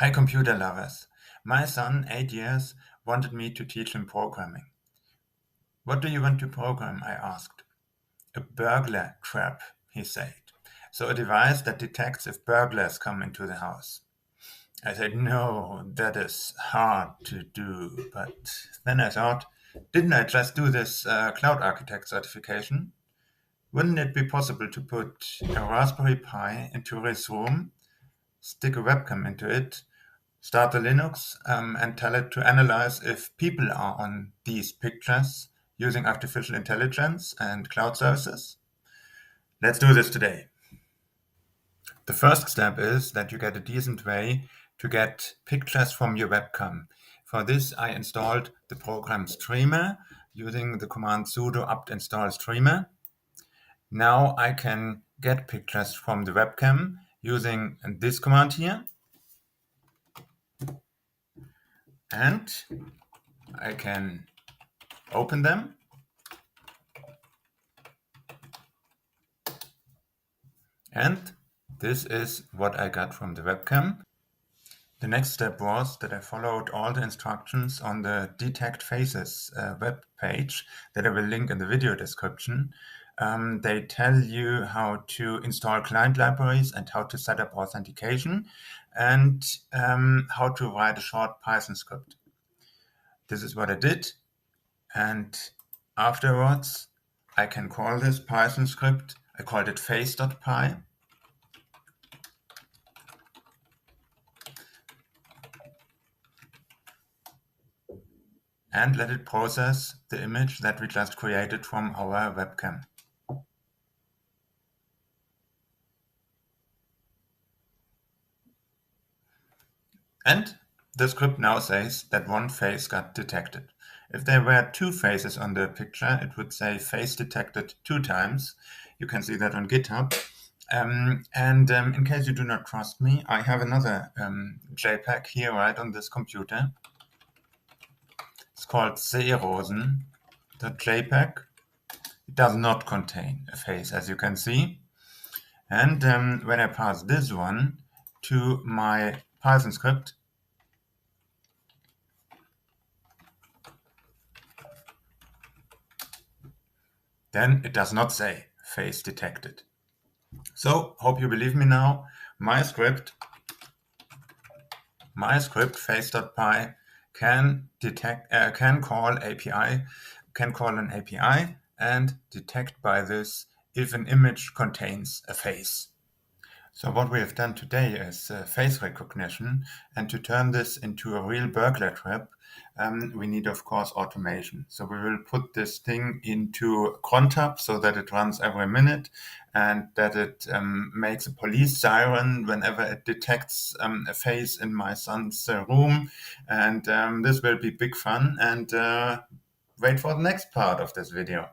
Hi computer lovers. My son, 8 years, wanted me to teach him programming. What do you want to program? I asked. A burglar trap, he said. So a device that detects if burglars come into the house. I said, no, that is hard to do. But then I thought, didn't I just do this cloud architect certification? Wouldn't it be possible to put a Raspberry Pi into his room, stick a webcam into it, start the Linux, and tell it to analyze if people are on these pictures using artificial intelligence and cloud services? Let's do this today. The first step is that you get a decent way to get pictures from your webcam. For this, I installed the program Streamer using the command sudo apt install streamer. Now I can get pictures from the webcam using this command here. And I can open them. And this is what I got from the webcam. The next step was that I followed all the instructions on the Detect Faces web page that I will link in the video description. They tell you how to install client libraries and how to set up authentication and how to write a short Python script. This is what I did. And afterwards, I can call this Python script. I called it face.py. And let it process the image that we just created from our webcam. And the script now says that one face got detected. If there were two faces on the picture, it would say face detected 2 times. You can see that on GitHub. In case you do not trust me, I have another JPEG here right on this computer. It's called seerosen.jpg. It does not contain a face, as you can see. And when I pass this one to my Python script, then it does not say face detected. So, hope you believe me now. My script face.py can call an API and detect by this if an image contains a face. So what we have done today is face recognition, and to turn this into a real burglar trap, we need, of course, automation. So we will put this thing into crontab so that it runs every minute and that it makes a police siren whenever it detects a face in my son's room. And this will be big fun. And wait for the next part of this video.